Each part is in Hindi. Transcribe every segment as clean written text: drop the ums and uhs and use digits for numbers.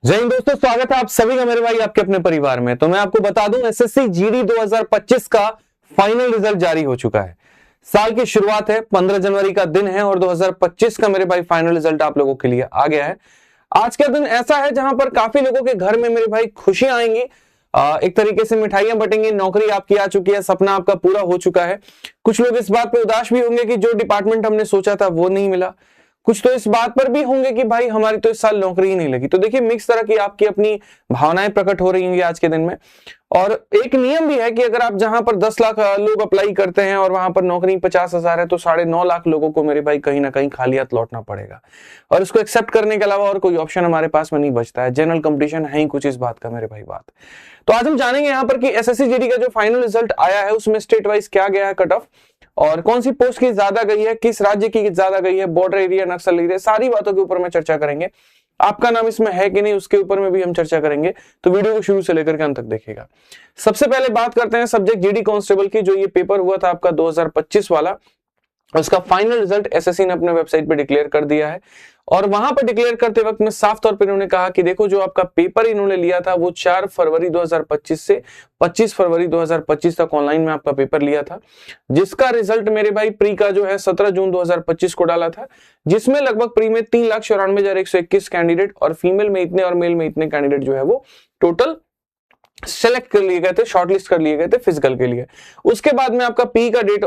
जय हिंद दोस्तों, स्वागत है आप सभी का मेरे भाई आपके अपने परिवार में। तो मैं आपको बता दूं, एसएससी जीडी 2025 का फाइनल रिजल्ट जारी हो चुका है। साल की शुरुआत है, 15 जनवरी का दिन है और 2025 का मेरे भाई फाइनल रिजल्ट आप लोगों के लिए आ गया है। आज का दिन ऐसा है जहां पर काफी लोगों के घर में मेरे भाई खुशियां आएंगी, एक तरीके से मिठाइयां बटेंगी, नौकरी आपकी आ चुकी है, सपना आपका पूरा हो चुका है। कुछ लोग इस बात पे उदास भी होंगे कि जो डिपार्टमेंट हमने सोचा था वो नहीं मिला। कुछ तो इस बात पर भी होंगे कि भाई हमारी तो इस साल नौकरी ही नहीं लगी। तो देखिए, मिक्स तरह की आपकी अपनी भावनाएं प्रकट हो रही होंगी आज के दिन में। और एक नियम भी है कि अगर आप जहां पर 10 लाख लोग अप्लाई करते हैं और वहां पर नौकरी 50,000 है, तो 9.5 लाख लोगों को मेरे भाई कहीं ना कहीं खाली हाथ लौटना पड़ेगा। और इसको एक्सेप्ट करने के अलावा और कोई ऑप्शन हमारे पास में नहीं बचता है। जनरल कंपटीशन है ही कुछ इस बात का मेरे भाई बात। तो आज हम जानेंगे यहाँ पर कि एसएससी जीडी का जो फाइनल रिजल्ट आया है उसमें स्टेट वाइज क्या गया है कट ऑफ, और कौन सी पोस्ट की ज्यादा गई है, किस राज्य की ज्यादा गई है, बॉर्डर एरिया, नक्सल एरिया, सारी बातों के ऊपर में चर्चा करेंगे। आपका नाम इसमें है कि नहीं उसके ऊपर में भी हम चर्चा करेंगे। तो वीडियो को शुरू से लेकर के अंत तक देखिएगा। सबसे पहले बात करते हैं सब्जेक्ट जीडी कांस्टेबल की। जो ये पेपर हुआ था आपका 2025 वाला, उसका फाइनल रिजल्ट एसएससी ने अपने वेबसाइट पे डिक्लेयर कर दिया है। और वहां पर डिक्लेयर करते वक्त में साफ तौर पर इन्होंने कहा कि देखो, जो आपका पेपर इन्होंने लिया था वो 4 फरवरी 2025 से 25 फरवरी 2025 तक ऑनलाइन में आपका पेपर लिया था, जिसका रिजल्ट मेरे भाई प्री का जो है 17 जून 2025 को डाला था, जिसमें लगभग प्री में 3,94,121 कैंडिडेट और फीमेल में इतने और मेल में इतने कैंडिडेट जो है वो टोटल सेलेक्ट कर लिए गए थे, शॉर्टलिस्ट कर लिए गए थे फिजिकल के लिए। उसके बाद में आपका पी का डेट,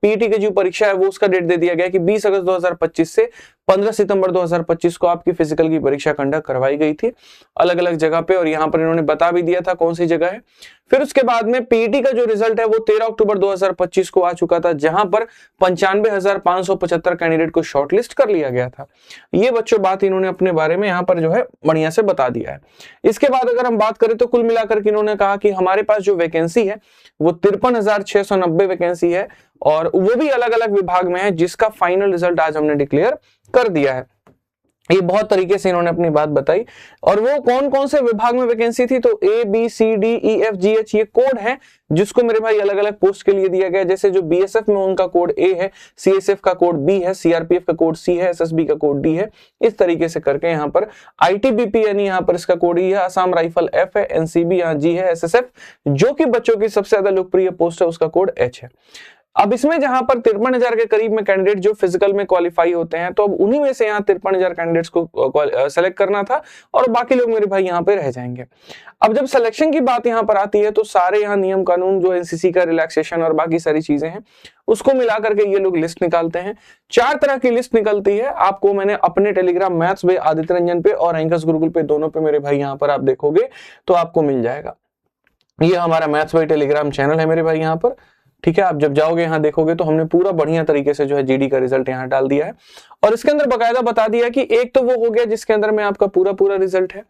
पीटी की जो परीक्षा है वो उसका डेट दे दिया गया कि 20 अगस्त 2025 से 15 सितंबर 2025 को आपकी फिजिकल की परीक्षा कंडक्ट करवाई गई थी अलग अलग जगह पे, और यहाँ पर इन्होंने बता भी दिया था कौन सी जगह है। फिर उसके बाद में पीटी का जो रिजल्ट है वो 13 अक्टूबर 2025 को आ चुका था, जहां पर 95,575 कैंडिडेट को शॉर्टलिस्ट कर लिया गया था। ये बच्चों बात इन्होंने अपने बारे में यहाँ पर जो है बढ़िया से बता दिया है। इसके बाद अगर हम बात करें तो कुल मिलाकर के इन्होंने कहा कि हमारे पास जो वैकेंसी है वो 53,690 वैकेंसी है, और वो भी अलग अलग विभाग में है, जिसका फाइनल रिजल्ट आज हमने डिक्लेयर कर दिया है। ये बहुत तरीके से इन्होंने अपनी बात बताई। और वो कौन कौन से विभाग में वैकेंसी थी, तो ABCDEFGH ये कोड है जिसको मेरे भाई अलग अलग पोस्ट के लिए दिया गया। जैसे जो बीएसएफ में उनका कोड A है, सीएसएफ का कोड B है, सीआरपीएफ का कोड C है, एसएसबी का कोड D है। इस तरीके से करके यहाँ पर आईटीबीपी यानी यहाँ पर इसका कोड E है, असम राइफल F है, एनसीबी यहाँ G है, एसएसएफ जो कि बच्चों की सबसे ज्यादा लोकप्रिय पोस्ट है उसका कोड H है। अब इसमें जहां पर 53,000 के करीब में कैंडिडेट जो फिजिकल में क्वालिफाई होते हैं, तो अब उन्हीं में से यहाँ 53,000 कैंडिडेट्स को सेलेक्ट करना था, और बाकी लोग मेरे भाई यहाँ पे रह जाएंगे। अब जब सिलेक्शन की बात यहाँ पर आती है तो सारे यहाँ नियम कानून जो एनसीसी का रिलैक्सेशन और बाकी सारी चीजें हैं उसको मिला करके ये लोग लिस्ट निकालते हैं। 4 तरह की लिस्ट निकलती है। आपको मैंने अपने टेलीग्राम मैथ्स पे आदित्य रंजन पे और एंकर्स गुरुकुल पे दोनों पे मेरे भाई यहाँ पर आप देखोगे तो आपको मिल जाएगा। ये हमारा मैथ्स बाय टेलीग्राम चैनल है मेरे भाई यहाँ पर, ठीक है। आप जब जाओगे यहाँ देखोगे तो हमने पूरा बढ़िया तरीके से जो है जीडी का रिजल्ट यहाँ डाल दिया है, और इसके अंदर बकायदा बता दिया कि एक तो वो हो गया जिसके अंदर में आपका पूरा रिजल्ट है।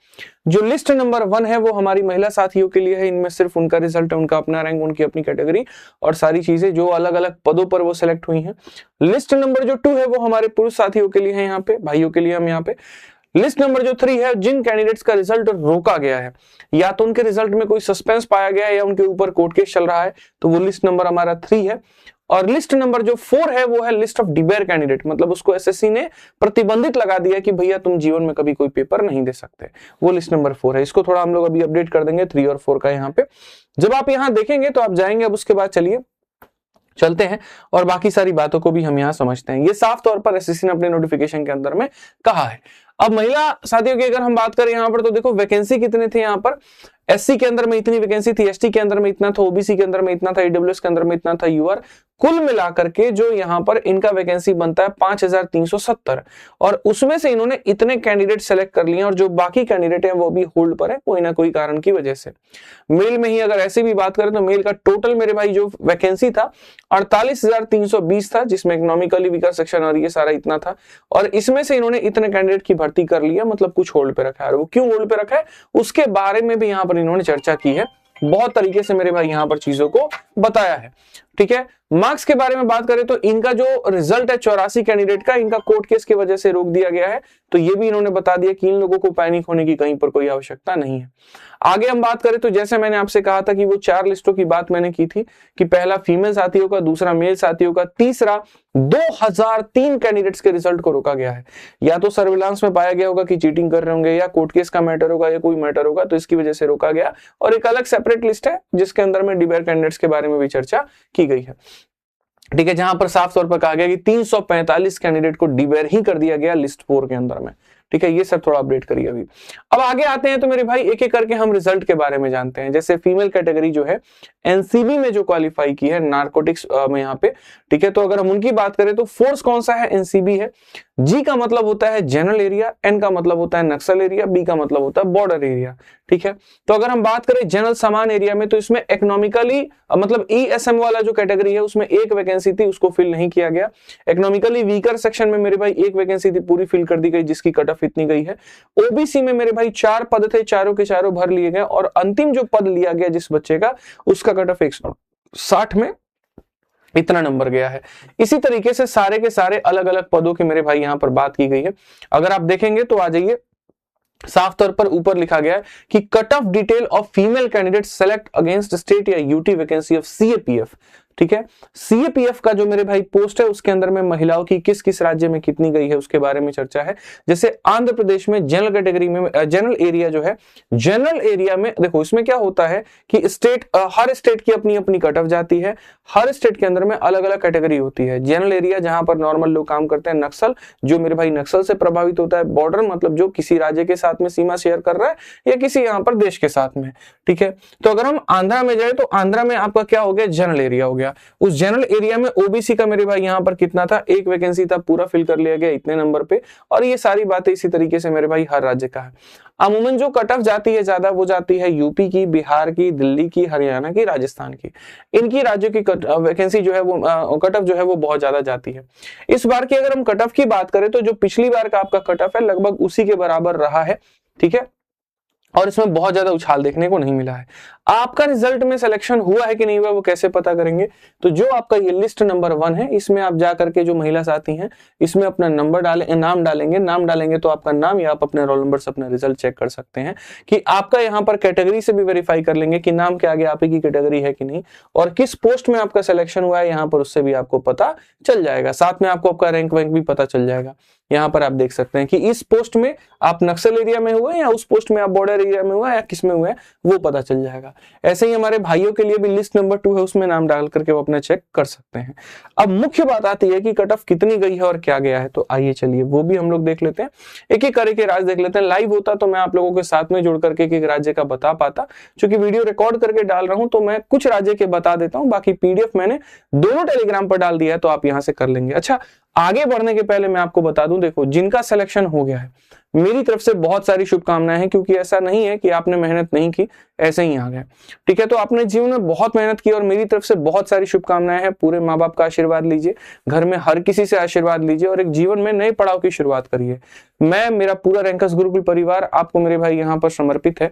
जो लिस्ट नंबर 1 है वो हमारी महिला साथियों के लिए है। इनमें सिर्फ उनका रिजल्ट है, उनका अपना रैंक, उनकी अपनी कैटेगरी और सारी चीजें जो अलग अलग पदों पर वो सिलेक्ट हुई हैं। लिस्ट नंबर जो 2 है वो हमारे पुरुष साथियों के लिए है, यहाँ पे भाइयों के लिए हम यहाँ पे। लिस्ट नंबर जो 3 है, जिन कैंडिडेट्स का रिजल्ट रोका गया है या तो उनके रिजल्ट में कोई सस्पेंस पाया गया है या उनके ऊपर कोर्ट केस चल रहा है, तो वो लिस्ट नंबर हमारा 3 है। और लिस्ट नंबर जो 4 है वो है लिस्ट ऑफ डिबेयर कैंडिडेट, मतलब उसको एसएससी ने प्रतिबंधित लगा दिया कि भैया तुम जीवन में कभी कोई पेपर नहीं दे सकते, वो लिस्ट नंबर 4 है। इसको थोड़ा हम लोग अभी अपडेट कर देंगे 3 और 4 का यहाँ पे। जब आप यहाँ देखेंगे तो आप जाएंगे, अब उसके बाद चलिए चलते हैं और बाकी सारी बातों को भी हम यहाँ समझते हैं। ये साफ तौर पर एसएससी ने अपने नोटिफिकेशन के अंदर में कहा है। अब महिला साथियों की अगर हम बात करें यहाँ पर, तो देखो वैकेंसी कितने थे यहाँ पर। एससी के अंदर में इतनी वैकेंसी थी, एसटी के अंदर में इतना था, ओबीसी के अंदर में इतना था, ईडब्ल्यूएस के अंदर में इतना था, यूआर। कुल मिलाकर के जो यहाँ पर इनका वैकेंसी बनता है 5,370, और उसमें से इन्होंने इतने कैंडिडेट सेलेक्ट कर लिए, और जो बाकी कैंडिडेट हैं वो भी होल्ड पर है कोई ना कोई कारण की वजह से। मेल में ही अगर ऐसे भी बात करें तो मेल का टोटल मेरे भाई जो वैकेंसी था 48,320 था, जिसमें इकोनॉमिकली वीकर सेक्शन और ये सारा इतना था, और इसमें से इन्होंने इतने कैंडिडेट की भर्ती कर लिया, मतलब कुछ होल्ड पे रखा है। और वो क्यों होल्ड पे रखा है उसके बारे में भी यहाँ पर इन्होंने चर्चा की है। बहुत तरीके से मेरे भाई यहाँ पर चीजों को बताया है। ठीक है, मार्क्स के बारे में बात करें तो इनका जो रिजल्ट है 84 कैंडिडेट का, इनका कोर्ट केस की वजह से रोक दिया गया है। तो ये भी इन्होंने बता दिया कि इन लोगों को पैनिक होने की कहीं पर कोई आवश्यकता नहीं है। आगे हम बात करें तो जैसे मैंने आपसे कहा था कि वो 4 लिस्टों की बात मैंने की थी कि पहला फीमेल साथियों का, दूसरा मेल साथियों का, तीसरा 2003 कैंडिडेट्स के रिजल्ट को रोका गया है। या तो सर्विलांस में पाया गया होगा कि चीटिंग कर रहे होंगे, या कोर्ट केस का मैटर होगा, या कोई मैटर होगा, तो इसकी वजह से रोका गया। और एक अलग सेपरेट लिस्ट है जिसके अंदर में डिबेयर कैंडिडेट्स के बारे में भी चर्चा की गई है। ठीक है, जहां पर साफ तौर पर कहा गया कि 345 कैंडिडेट को डिबेयर ही कर दिया गया लिस्ट 4 के अंदर में। ठीक है, ये सब थोड़ा अपडेट करिए अभी। अब आगे आते हैं तो मेरे भाई एक एक करके हम रिजल्ट के बारे में जानते हैं। जैसे फीमेल कैटेगरी जो है एनसीबी में जो क्वालिफाई की है नारकोटिक्स में यहाँ पे, ठीक है, तो अगर हम उनकी बात करें तो फोर्स कौन सा है, एनसीबी है। जी का मतलब होता है जनरल एरिया, एन का मतलब होता है नक्सल एरिया, बी का मतलब होता है बॉर्डर एरिया। ठीक है, तो अगर हम बात करें जनरल समान एरिया में तो इसमें इकोनॉमिकली मतलब ईएसएम वाला जो कैटेगरी है उसमें एक वैकेंसी थी, उसको फिल नहीं किया गया। इकोनॉमिकली वीकर सेक्शन में मेरे भाई एक वैकेंसी थी, पूरी फिल कर दी गई, जिसकी कट ऑफ इतनी गई है। ओबीसी में मेरे भाई 4 पद थे, चारों के चारों भर लिए गए, और अंतिम जो पद लिया गया जिस बच्चे का, उसका कट ऑफ 160 में इतना नंबर गया है। इसी तरीके से सारे के सारे अलग अलग पदों की मेरे भाई यहां पर बात की गई है। अगर आप देखेंगे तो आ जाइए, साफ तौर पर ऊपर लिखा गया है कि cut off detail of female candidate select against state या यूटी वैकेंसी ऑफ सीएपीएफ। ठीक है, सीएपीएफ का जो मेरे भाई पोस्ट है उसके अंदर में महिलाओं की किस किस राज्य में कितनी गई है उसके बारे में चर्चा है। जैसे आंध्र प्रदेश में जनरल कैटेगरी में जनरल एरिया जो है, जनरल एरिया में देखो इसमें क्या होता है कि स्टेट हर स्टेट की अपनी अपनी कट ऑफ जाती है, हर स्टेट के अंदर में अलग अलग कैटेगरी होती है। जनरल एरिया जहां पर नॉर्मल लोग काम करते हैं, नक्सल जो मेरे भाई नक्सल से प्रभावित होता है, बॉर्डर मतलब जो किसी राज्य के साथ में सीमा शेयर कर रहा है या किसी यहाँ पर देश के साथ में। ठीक है, तो अगर हम आंध्रा में जाए तो आंध्रा में आपका क्या हो गया, जनरल एरिया हो गया। उस जनरल एरिया में ओबीसी का मेरे भाई यहां पर कितना था, एक वैकेंसी था, पूरा फिल कर लिया गया इतने नंबर पे। और ये सारी बातें इसी तरीके से मेरे भाई हर राज्य का है। अमूमन जो कट ऑफ जाती है ज्यादा, वो जाती है यूपी की, बिहार की, दिल्ली की, हरियाणा की, राजस्थान की। इनकी राज्यों की वैकेंसी जो है वो कट ऑफ जो है वो बहुत ज्यादा जाती है। इस बार की अगर हम कट ऑफ की बात करें तो जो पिछली बार का आपका कट ऑफ है लगभग उसी के बराबर रहा है। ठीक है, और इसमें बहुत ज्यादा उछाल देखने को नहीं मिला है। आपका रिजल्ट में सिलेक्शन हुआ है कि नहीं हुआ वो कैसे पता करेंगे, तो जो आपका ये लिस्ट नंबर 1 है इसमें आप जा करके जो महिला साथी हैं इसमें अपना नंबर नाम डालेंगे तो आपका नाम या आप अपने रोल नंबर से अपना रिजल्ट चेक कर सकते हैं कि आपका यहाँ पर कैटेगरी से भी वेरीफाई कर लेंगे कि नाम के आगे आप ही की कैटेगरी है कि नहीं, और किस पोस्ट में आपका सिलेक्शन हुआ है यहाँ पर उससे भी आपको पता चल जाएगा। साथ में आपको आपका रैंक वैंक भी पता चल जाएगा। यहाँ पर आप देख सकते हैं कि इस पोस्ट में आप नक्सल एरिया में हुए या उस पोस्ट में आप बॉर्डर एरिया में हुआ या किस में हुए वो पता चल जाएगा। ऐसे ही हमारे भाइयों के लिए भी लिस्ट नंबर 2 है, उसमें नाम डाल करके वो अपना चेक कर सकते हैं। अब मुख्य बात आती है कि कट ऑफ कितनी गई है और क्या गया है, तो आइए चलिए वो भी हम लोग देख लेते हैं, एक एक करके राज्य देख लेते हैं। लाइव होता तो मैं आप लोगों के साथ में जुड़ करके एक राज्य का बता पाता, क्योंकि वीडियो रिकॉर्ड करके डाल रहा हूं तो मैं कुछ राज्य के बता देता हूं, बाकी पीडीएफ मैंने दोनों टेलीग्राम पर डाल दिया है तो आप यहां से कर लेंगे। अच्छा, आगे बढ़ने के पहले मैं आपको बता दूं, देखो जिनका सिलेक्शन हो गया है मेरी तरफ से बहुत सारी शुभकामनाएं हैं, क्योंकि ऐसा नहीं है कि आपने मेहनत नहीं की ऐसे ही आ गए। ठीक है, तो आपने जीवन में बहुत मेहनत की और मेरी तरफ से बहुत सारी शुभकामनाएं हैं। पूरे माँ बाप का आशीर्वाद लीजिए, घर में हर किसी से आशीर्वाद लीजिए और एक जीवन में नए पड़ाव की शुरुआत करिए। मैं, मेरा पूरा रैंकर्स गुरुकुल परिवार आपको मेरे भाई यहाँ पर समर्पित है।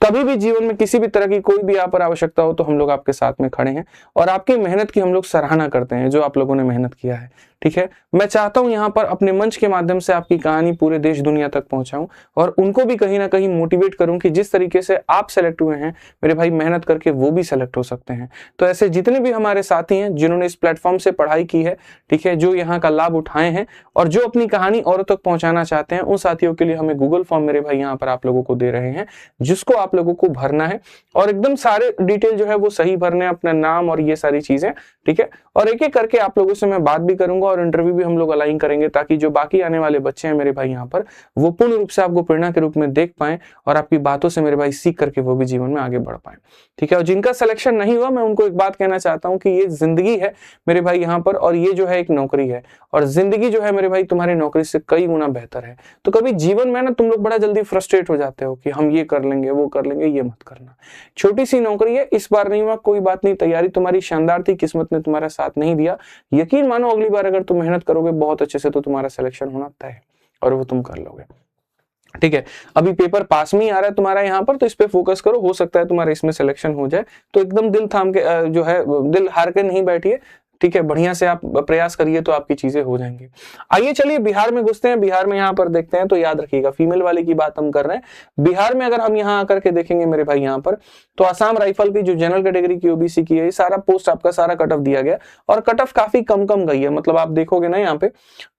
कभी भी जीवन में किसी भी तरह की कोई भी आप पर आवश्यकता हो तो हम लोग आपके साथ में खड़े हैं और आपकी मेहनत की हम लोग सराहना करते हैं जो आप लोगों ने मेहनत किया है। ठीक है, मैं चाहता हूं यहाँ पर अपने मंच के माध्यम से आपकी कहानी पूरे देश दुनिया तक पहुंचाऊं और उनको भी कहीं ना कहीं मोटिवेट करूं कि जिस तरीके से आप सेलेक्ट हुए हैं मेरे भाई, मेहनत करके वो भी सेलेक्ट हो सकते हैं। तो ऐसे जितने भी हमारे साथी हैं जिन्होंने इस प्लेटफॉर्म से पढ़ाई की है, ठीक है, जो यहाँ का लाभ उठाए हैं और जो अपनी कहानी औरों तक पहुंचाना चाहते हैं, उन साथियों के लिए हमें गूगल फॉर्म मेरे भाई यहाँ पर आप लोगों को दे रहे हैं, जिसको आप लोगों को भरना है और एकदम सारे डिटेल जो है वो सही भरने हैं, अपना नाम और ये सारी चीजें। ठीक है, और एक एक करके आप लोगों से मैं बात भी करूंगा और इंटरव्यू भी हम लोग अलाइन करेंगे, ताकि जो बाकी आने वाले बच्चे हैं मेरे भाई यहाँ पर वो पूर्ण रूप से आपको प्रेरणा के रूप में देख पाएं और आपकी बातों से मेरे भाई सीख करके वो भी जीवन में आगे बढ़ पाएं। ठीक है, और जिनका सिलेक्शन नहीं हुआ मैं उनको एक बात कहना चाहता हूं कि ये जिंदगी है मेरे भाई यहाँ पर, और ये जो है एक नौकरी है और जिंदगी जो है मेरे भाई तुम्हारी नौकरी से कई गुना बेहतर है। तो कभी जीवन में ना तुम लोग बड़ा जल्दी फ्रस्ट्रेट हो जाते हो कि हम ये कर लेंगे वो कर लेंगे, ये मत करना। छोटी सी नौकरी है, इस बार नहीं हुआ कोई बात नहीं, तैयारी तुम्हारी शानदार थी, किस्मत ने तुम्हारा साथ नहीं दिया। यकीन मानो अगली बार अगर तुम मेहनत करोगे बहुत अच्छे से तो तुम्हारा सिलेक्शन होना तय है और वो तुम कर लोगे। ठीक है, अभी पेपर पास में ही आ रहा है तुम्हारा यहाँ पर, तो इस पे फोकस करो, हो सकता है तुम्हारा इसमें सिलेक्शन हो जाए। तो एकदम दिल थाम के जो है दिल हार के नहीं बैठिए, ठीक है, बढ़िया से आप प्रयास करिए तो आपकी चीजें हो जाएंगी। आइए चलिए बिहार में घुसते हैं। बिहार में यहाँ पर देखते हैं, तो याद रखिएगा फीमेल वाले की बात हम कर रहे हैं। बिहार में अगर हम यहाँ आकर के देखेंगे मेरे भाई यहाँ पर, तो आसाम राइफल की जो जनरल कैटेगरी की ओबीसी की है, ये सारा पोस्ट आपका सारा कट ऑफ दिया गया और कट ऑफ काफी कम गई है। मतलब आप देखोगे ना यहाँ पे,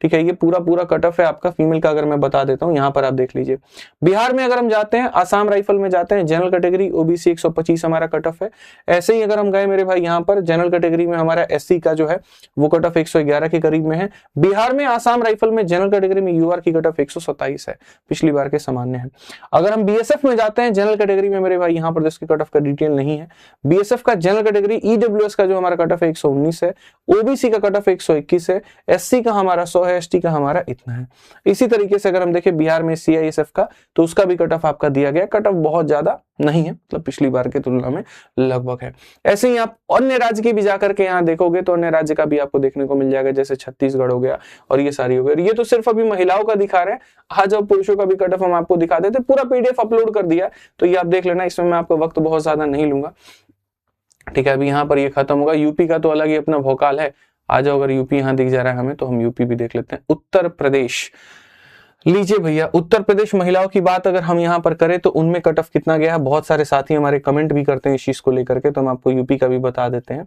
ठीक है, ये पूरा कट ऑफ है आपका फीमेल का। अगर मैं बता देता हूँ यहाँ पर आप देख लीजिए, बिहार में अगर हम जाते हैं, आसाम राइफल में जाते हैं, जनरल कैटेगरी ओबीसी 125 हमारा कट ऑफ है। ऐसे ही अगर हम गए मेरे भाई यहाँ पर जनरल कैटेगरी में हमारा एससी का जो है वो कट ऑफ 111 के करीब में है। बिहार में आसाम राइफल में जनरल कैटेगरी में यूआर की कट ऑफ 127 है, पिछली बार के सामान्य है। अगर हम बीएसएफ में जाते हैं जनरल कैटेगरी में मेरे भाई यहाँ पर जिसकी कट ऑफ का डिटेल नहीं है, बीएसएफ का जनरल कैटेगरी ईडब्ल्यूएस का जो हमारा कट ऑफ 119 है, ओबीसी का कट ऑफ 121 है, एससी का हमारा 100 है, एसटी का हमारा इतना है। इसी तरीके से अगर हम देखें बिहार में सीआईएसएफ का, तो उसका भी कट ऑफ आपका दिया गया, कट ऑफ बहुत ज्यादा नहीं है, मतलब पिछली बार की तुलना में लगभग है। ऐसे ही आप अन्य राज्य की भी जाकर के यहाँ देखोगे तो अन्य राज्य का भी आपको देखने को मिल जाएगा, जैसे छत्तीसगढ़ हो गया और ये सारी हो गई। ये तो सिर्फ अभी महिलाओं का दिखा रहे हैं, आज अब पुरुषों का भी कट ऑफ हम आपको दिखा देते, पूरा पीडीएफ अपलोड कर दिया, तो ये आप देख लेना, इसमें मैं आपका वक्त बहुत ज्यादा नहीं लूंगा। ठीक है, अभी यहाँ पर ये खत्म होगा। यूपी का तो अलग ही अपना भौकाल है, आ जाओ, अगर यूपी यहाँ दिख जा रहा है हमें तो हम यूपी भी देख लेते हैं। उत्तर प्रदेश लीजिए भैया, उत्तर प्रदेश महिलाओं की बात अगर हम यहाँ पर करें तो उनमें कट ऑफ कितना गया है, बहुत सारे साथी हमारे कमेंट भी करते हैं इस चीज को लेकर के, तो हम आपको यूपी का भी बता देते हैं।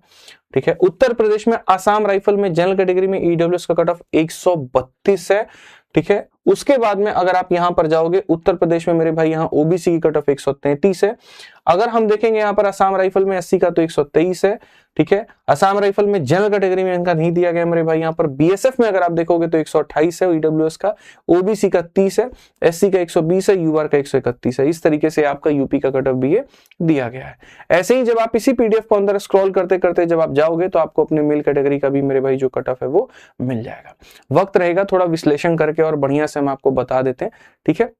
ठीक है, उत्तर प्रदेश में आसाम राइफल में जनरल कैटेगरी में ईडब्ल्यूएस का कट ऑफ 132 है। ठीक है, उसके बाद में अगर आप यहां पर जाओगे उत्तर प्रदेश में मेरे भाई यहाँ ओबीसी की कट ऑफ 133 है। अगर हम देखेंगे यहाँ पर आसाम राइफल में एससी का तो 123 है। ठीक है, आसाम राइफल में जनरल कैटेगरी में इनका नहीं दिया गया मेरे भाई यहाँ पर। बीएसएफ में अगर आप देखोगे तो 128 है ईडब्ल्यूएस का, ओबीसी का 30 है, एससी का 120 है, यूआर का 131 है। इस तरीके से आपका यूपी का कट ऑफ भी ये दिया गया है। ऐसे ही जब आप इसी पीडीएफ को अंदर स्क्रॉल करते करते जब आप जाओगे तो आपको अपने मेल कैटेगरी का भी मेरे भाई जो कट ऑफ है वो मिल जाएगा। वक्त रहेगा थोड़ा विश्लेषण करके और बढ़िया से हम आपको बता देते हैं, ठीक है,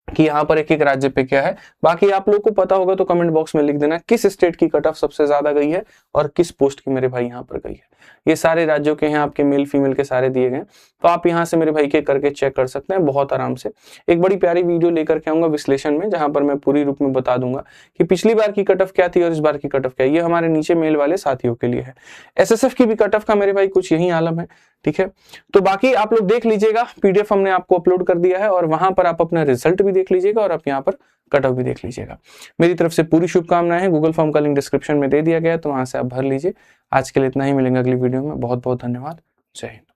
कि यहाँ पर एक एक राज्य पे क्या है। बाकी आप लोग को पता होगा तो कमेंट बॉक्स में लिख देना किस स्टेट की कट ऑफ सबसे ज्यादा गई है और किस पोस्ट की मेरे भाई यहाँ पर गई है। ये सारे राज्यों के हैं आपके मेल फीमेल के सारे दिए गए, तो आप यहाँ से मेरे भाई के करके चेक कर सकते हैं बहुत आराम से। एक बड़ी प्यारी वीडियो लेकर के आऊंगा विश्लेषण में, जहां पर मैं पूरी रूप में बता दूंगा कि पिछली बार की कट ऑफ क्या थी और इस बार की कट ऑफ क्या है। ये हमारे नीचे मेल वाले साथियों के लिए है। एसएसएफ की भी कट ऑफ का मेरे भाई कुछ यही आलम है। ठीक है, तो बाकी आप लोग देख लीजिएगा, पीडीएफ हमने आपको अपलोड कर दिया है और वहां पर आप अपना रिजल्ट भी देख लीजिएगा और आप यहाँ पर कट ऑफ भी देख लीजिएगा। मेरी तरफ से पूरी शुभकामनाएं हैं। गूगल फॉर्म का लिंक डिस्क्रिप्शन में दे दिया गया है, तो वहां से आप भर लीजिए। आज के लिए इतना ही, मिलेंगे अगली वीडियो में। बहुत बहुत धन्यवाद। जय हिंद।